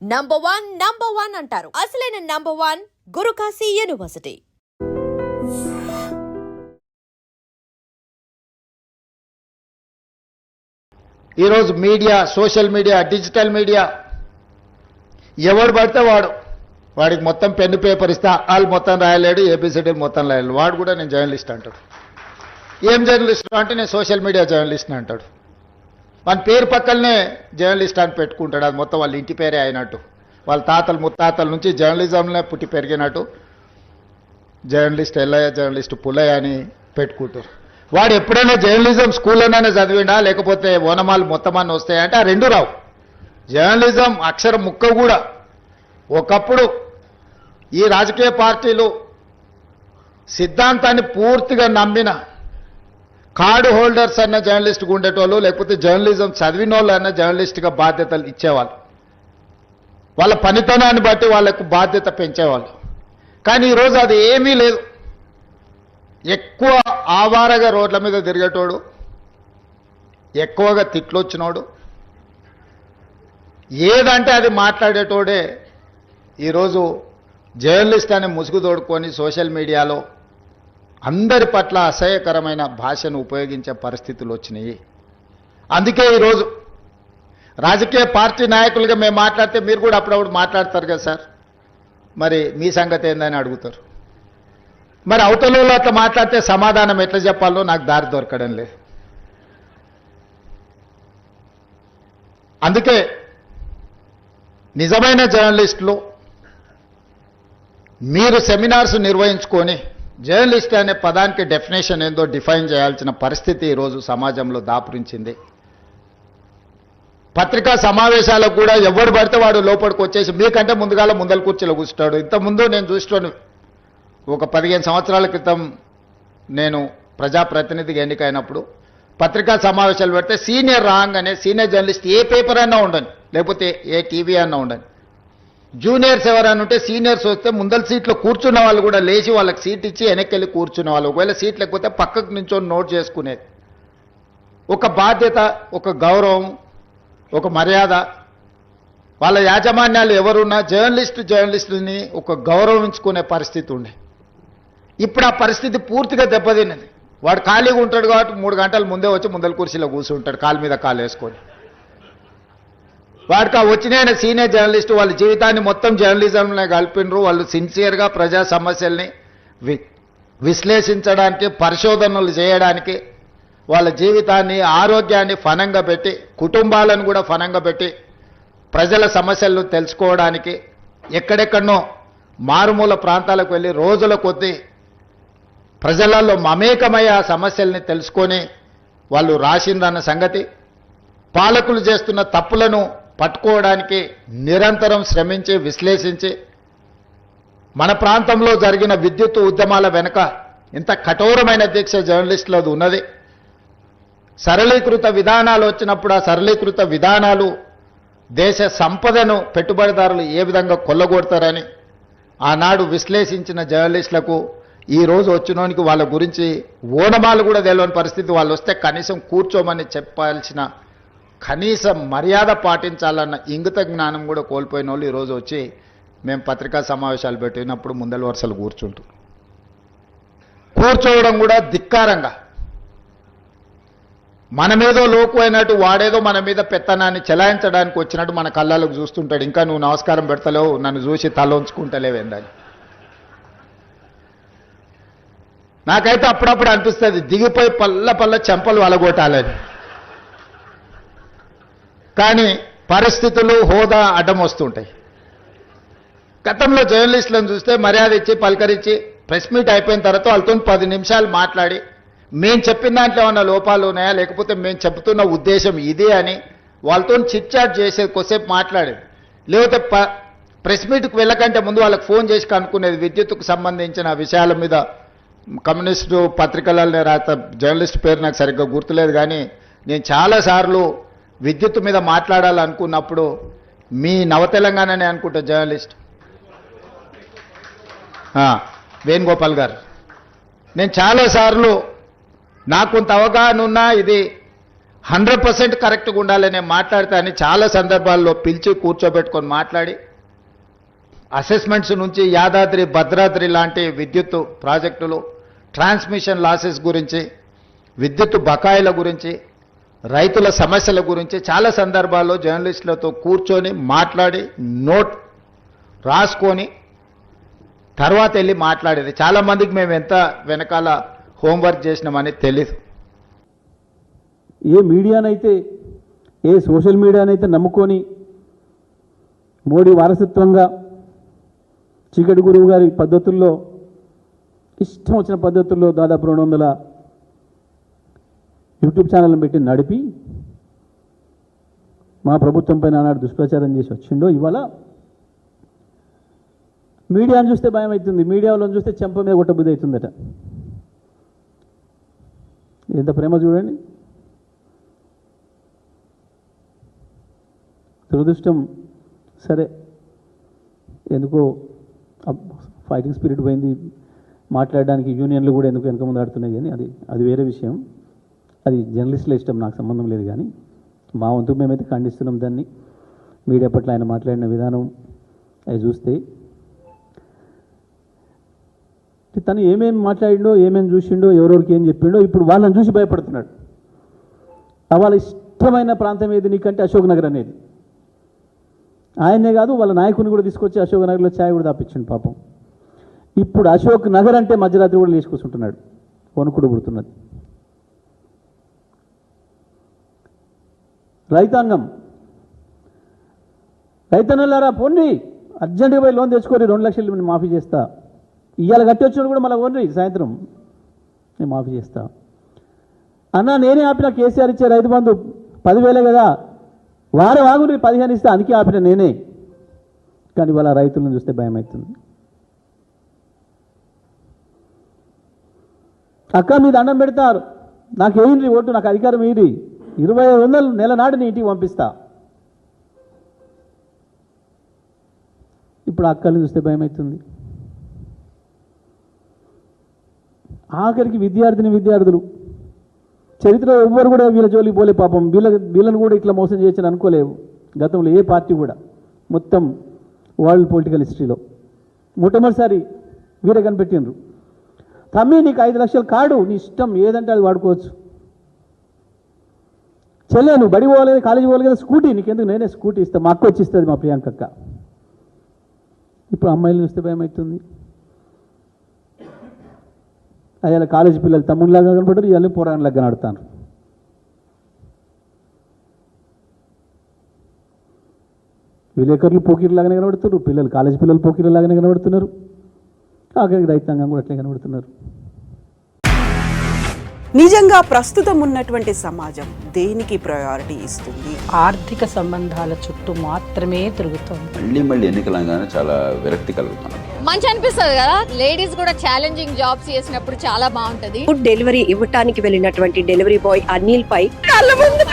Number one అంటారు. అసలైన number one Guru Kashi university. ఈరోజు media, social media, digital media ఎవడు పడితే వాడికి మొత్తం పెన్ను పేపర్ ఇస్తే వాళ్ళు మొత్తం రాయలేడు, ఏబిసిడీలు మొత్తం రాయలేడు. వాడు కూడా నేను జర్నలిస్ట్ అంటాడు. ఏం జర్నలిస్ట్ అంటే నేను సోషల్ మీడియా జర్నలిస్ట్ అంటాడు. మన పేరు పక్కనే జర్నలిస్ట్ అని పెట్టుకుంటాడు. అది మొత్తం వాళ్ళ ఇంటి పేరే అయినట్టు, వాళ్ళ తాతలు ముత్తాతల నుంచి జర్నలిజంలో పుట్టి పెరిగినట్టు జర్నలిస్ట్ ఎల్లయ్య, జర్నలిస్ట్ పుల్లయ్య అని పెట్టుకుంటారు. వాడు ఎప్పుడైనా జర్నలిజం స్కూల్లోనే చదివిండా, లేకపోతే ఓనమాలు మొత్తమాన్ని వస్తాయంటే ఆ రెండు రావు. జర్నలిజం అక్షరం ముక్క కూడా. ఒకప్పుడు ఈ రాజకీయ పార్టీలు సిద్ధాంతాన్ని పూర్తిగా నమ్మిన కార్డు హోల్డర్స్ అన్న జర్నలిస్ట్గా ఉండేటోళ్ళు, లేకపోతే జర్నలిజం చదివిన వాళ్ళు అన్న జర్నలిస్ట్గా బాధ్యతలు ఇచ్చేవాళ్ళు. వాళ్ళ పనితనాన్ని బట్టి వాళ్ళకు బాధ్యత పెంచేవాళ్ళు. కానీ ఈరోజు అది ఏమీ లేదు. ఎక్కువ ఆవారగా రోడ్ల మీద తిరిగేటోడు, ఎక్కువగా తిట్లు వచ్చినోడు, ఏదంటే అది మాట్లాడేటోడే ఈరోజు జర్నలిస్ట్ అనే ముసుగు తోడుకొని సోషల్ మీడియాలో అందరి పట్ల అసహ్యకరమైన భాషను ఉపయోగించే పరిస్థితులు వచ్చినాయి. అందుకే ఈరోజు రాజకీయ పార్టీ నాయకులుగా మేము మాట్లాడితే మీరు కూడా అప్పుడప్పుడు మాట్లాడతారు కదా సార్, మరి మీ సంగతి ఏందని అడుగుతారు. మరి అవతలలో అట్లా మాట్లాడితే సమాధానం ఎట్లా చెప్పాలో నాకు దారి దొరకడం లేదు. అందుకే నిజమైన జర్నలిస్టులు మీరు సెమినార్స్ నిర్వహించుకొని జర్నలిస్ట్ అనే పదానికి డెఫినేషన్ ఏందో డిఫైన్ చేయాల్సిన పరిస్థితి ఈరోజు సమాజంలో దాపురించింది. పత్రికా సమావేశాలకు కూడా ఎవరు పడితే వాడు లోపలికి వచ్చేసి మీకంటే ముందుగాల ముందల కూర్చోలో కూర్చుంటాడు. ఇంతకుముందు నేను చూస్తాను, ఒక 15 సంవత్సరాల క్రితం నేను ప్రజాప్రతినిధిగా ఎన్నికైనప్పుడు పత్రికా సమావేశాలు పెడితే సీనియర్ రాగానే సీనియర్ జర్నలిస్ట్ ఏ పేపర్ అన్నా ఉండని, లేకపోతే ఏ టీవీ అన్నా ఉండని, జూనియర్స్ ఎవరైనా ఉంటే సీనియర్స్ వస్తే ముందల సీట్లో కూర్చున్న వాళ్ళు కూడా లేచి వాళ్ళకి సీట్ ఇచ్చి వెనక్కి వెళ్ళి కూర్చునే వాళ్ళు. ఒకవేళ సీట్ లేకపోతే పక్కకు నుంచొని నోట్ చేసుకునేది. ఒక బాధ్యత, ఒక గౌరవం, ఒక మర్యాద. వాళ్ళ యాజమాన్యాలు ఎవరున్నా జర్నలిస్టుని ఒక గౌరవించుకునే పరిస్థితి ఉండే. ఇప్పుడు ఆ పరిస్థితి పూర్తిగా దెబ్బతిన్నది. వాడు ఖాళీగా ఉంటాడు కాబట్టి 3 గంటల ముందే వచ్చి ముందల కుర్చీలో కూర్చుంటాడు, కాలు మీద కాలు వేసుకొని. వాడికి ఆ వచ్చిన సీనియర్ జర్నలిస్టు వాళ్ళ జీవితాన్ని మొత్తం జర్నలిజంలో కలిపినరు. వాళ్ళు సిన్సియర్గా ప్రజా సమస్యల్ని విశ్లేషించడానికి, పరిశోధనలు చేయడానికి, వాళ్ళ జీవితాన్ని, ఆరోగ్యాన్ని ఫనంగా పెట్టి, కుటుంబాలను కూడా ఫనంగా పెట్టి ప్రజల సమస్యలను తెలుసుకోవడానికి ఎక్కడెక్కడనో మారుమూల ప్రాంతాలకు వెళ్ళి రోజుల కొద్దీ ప్రజలలో మమేకమయ్యే ఆ సమస్యల్ని తెలుసుకొని వాళ్ళు రాసిందన్న సంగతి, పాలకులు చేస్తున్న తప్పులను పట్టుకోవడానికి నిరంతరం శ్రమించి విశ్లేషించి మన ప్రాంతంలో జరిగిన విద్యుత్ ఉద్యమాల వెనుక ఇంత కఠోరమైన దీక్ష జర్నలిస్టులది ఉన్నది. సరళీకృత విధానాలు వచ్చినప్పుడు ఆ సరళీకృత విధానాలు దేశ సంపదను పెట్టుబడిదారులు ఏ విధంగా కొల్లగొడతారని ఆనాడు విశ్లేషించిన జర్నలిస్టులకు ఈరోజు వచ్చినోనికి వాళ్ళ గురించి ఓనమాలు కూడా తెలియని పరిస్థితి. వాళ్ళు వస్తే కనీసం కూర్చోమని చెప్పాల్సిన కనీస మర్యాద పాటించాలన్న ఇంగిత జ్ఞానం కూడా కోల్పోయిన వాళ్ళు ఈరోజు వచ్చి మేము పత్రికా సమావేశాలు పెట్టినప్పుడు ముందల వరుసలు కూర్చోవడం కూడా ధిక్కారంగా, మన మీదో లోకు అయినట్టు వాడేదో మన మీద పెత్తనాన్ని చెలాయించడానికి వచ్చినట్టు మన కళ్ళకు చూస్తుంటాడు. ఇంకా నువ్వు నమస్కారం పెడతలేవు, నన్ను చూసి తల ఉంచుకుంటలేవేందని. నాకైతే అప్పుడప్పుడు అనిపిస్తుంది దిగిపోయి పల్ల చెంపలు వలగొట్టాలని. కానీ పరిస్థితులు, హోదా అడ్డం వస్తుంటాయి. గతంలో జర్నలిస్టులను చూస్తే మర్యాద ఇచ్చి పలకరించి ప్రెస్ మీట్ అయిపోయిన తర్వాత వాళ్ళతో 10 నిమిషాలు మాట్లాడి మేము చెప్పిన దాంట్లో ఏమన్నా లోపాలు ఉన్నాయా, లేకపోతే మేము చెప్తున్న ఉద్దేశం ఇదే అని వాళ్ళతో చిట్ చాట్ చేసేది, కొద్దిసేపు మాట్లాడేది. లేకపోతే ప్రెస్ మీట్కి వెళ్ళకంటే ముందు వాళ్ళకి ఫోన్ చేసి కనుక్కునేది. విద్యుత్తుకు సంబంధించిన విషయాల మీద కమ్యూనిస్టు పత్రికలలో రాత జర్నలిస్ట్ పేరు నాకు సరిగ్గా గుర్తులేదు, కానీ నేను చాలాసార్లు విద్యుత్ మీద మాట్లాడాలనుకున్నప్పుడు మీ నవతెలంగాణనే అనుకుంటా జర్నలిస్ట్ వేణుగోపాల్ గారు, నేను చాలాసార్లు నాకు కొంత అవగాహన ఉన్నా ఇది 100% కరెక్ట్గా ఉండాలి నేను మాట్లాడితే అని చాలా సందర్భాల్లో పిలిచి కూర్చోబెట్టుకొని మాట్లాడి అసెస్మెంట్స్ నుంచి యాదాద్రి భద్రాద్రి లాంటి విద్యుత్ ప్రాజెక్టులు, ట్రాన్స్మిషన్ లాసెస్ గురించి, విద్యుత్ బకాయిల గురించి, రైతుల సమస్యల గురించి చాలా సందర్భాల్లో జర్నలిస్టులతో కూర్చొని మాట్లాడి నోట్ రాసుకొని తర్వాత వెళ్ళి మాట్లాడేది. చాలామందికి మేము ఎంత వెనకాల హోంవర్క్ చేసినామని తెలీదు. ఏ మీడియానైతే, ఏ సోషల్ మీడియానైతే నమ్ముకొని మోడీ వారసత్వంగా చీకటి గురువు గారి పద్ధతుల్లో, ఇష్టం వచ్చిన పద్ధతుల్లో దాదాపు 200 యూట్యూబ్ ఛానళ్ళను పెట్టి నడిపి మా ప్రభుత్వం పైన ఆనాడు దుష్ప్రచారం చేసి వచ్చిండో, ఇవాళ మీడియాను చూస్తే భయం అవుతుంది, మీడియాలో చూస్తే చెంప మీద కొట్టబుద్ధి అవుతుందట. ఎంత ప్రేమ చూడండి. దురదృష్టం, సరే ఎందుకో ఫైటింగ్ స్పిరిట్ పోయింది, మాట్లాడడానికి యూనియన్లు కూడా ఎందుకు వెనక ముందు ఆడుతున్నాయి, కానీ అది వేరే విషయం. అది జర్నలిస్టుల ఇష్టం, నాకు సంబంధం లేదు. కానీ మా వంతు మేమైతే ఖండిస్తున్నాం దాన్ని. మీడియా పట్ల ఆయన మాట్లాడిన విధానం అవి చూస్తే తను ఏమేమి మాట్లాడిండో, ఏమేమి చూసిండో, ఎవరెవరికి ఏం చెప్పిండో ఇప్పుడు వాళ్ళని చూసి భయపడుతున్నాడు. వాళ్ళ ఇష్టమైన ప్రాంతం ఏది నీకంటే అశోక్ నగర్ అనేది. ఆయనే కాదు, వాళ్ళ నాయకుని కూడా తీసుకొచ్చి అశోక్ నగర్లో ఛాయ్ కూడా తాపించండి పాపం. ఇప్పుడు అశోక్ నగర్ అంటే మధ్యరాత్రి కూడా లేచి కూర్చుంటున్నాడు, వణుకుడు పుడుతున్నది. రైతాంగం, రైతన్నలారా పోండి, అర్జెంటుగా పోయి లోన్ తెచ్చుకోరి, 2 లక్షలు నేను మాఫీ చేస్తా. ఇవాళ కట్టి వచ్చినప్పుడు కూడా మళ్ళీ పోండి, సాయంత్రం నేను మాఫీ చేస్తా. అన్నా నేనే ఆపిన, కేసీఆర్ ఇచ్చే రైతు బంధు 10,000 కదా, వారం ఆగుని 15 ఇస్తే అందుకే ఆపిన నేనే. కానీ వాళ్ళ రైతులను చూస్తే భయం అవుతుంది. అక్క మీ దండం పెడతారు, నాకు వేయండి ఓటు, నాకు అధికారం వేయండి, 25,000 నెల నాడు నీ ఇంటికి పంపిస్తా. ఇప్పుడు అక్కల్ని చూస్తే భయం అవుతుంది. ఆఖరికి విద్యార్థులు చరిత్రలో ఎవ్వరు కూడా వీళ్ళ జోలికి పోలే పాపం. వీళ్ళని కూడా ఇట్లా మోసం చేయొచ్చని అనుకోలేవు గతంలో ఏ పార్టీ కూడా, మొత్తం వరల్డ్ పొలిటికల్ హిస్టరీలో మొట్టమొదటిసారి వీరే కనిపెట్టిండ్రు. తమ్మి నీకు 5 లక్షల కార్డు, నీ ఇష్టం ఏదంటే అది వాడుకోవచ్చు. చెల్లె నువ్వు బడి పోలేదు, కాలేజీ పోలేదు కదా, స్కూటీ నీకెందుకు, నేనే స్కూటీ ఇస్తాను, మా అక్క వచ్చి ఇస్తుంది, మా ప్రియాంక అక్క. ఇప్పుడు అమ్మాయిలు చూస్తే భయం అవుతుంది. అయ్యాల కాలేజీ పిల్లలు తమ్ముళ్ళలాగా కనపడరు, ఇవన్నీ పోరాణలాగా కనబడతాను. విలేకరులు పోకీర్లాగానే కనబడుతున్నారు, పిల్లలు కాలేజీ పిల్లలు పోకీర్లాగానే కనబడుతున్నారు. ఆఖరికి రైతాంగం కూడా అట్లే కనబడుతున్నారు. నిజంగా ప్రస్తుతం ఉన్నటువంటి సమాజం దేనికి ప్రయారిటీ ఇస్తుంది? ఆర్థిక సంబంధాల చుట్టూ మాత్రమే తిరుగుతోంది. మళ్ళీ ఎన్నికలంగానే చాలా విరక్తి కలుగుతున్నాం. మంచి అనిపిస్తుంది కదా, లేడీస్ కూడా ఛాలెంజింగ్ జాబ్స్ చేసినప్పుడు చాలా బాగుంటది. ఫుడ్ డెలివరీ ఇవ్వటానికి వెళ్ళినటువంటి డెలివరీ బాయ్ అనిల్ పై కళ్ళ ముందు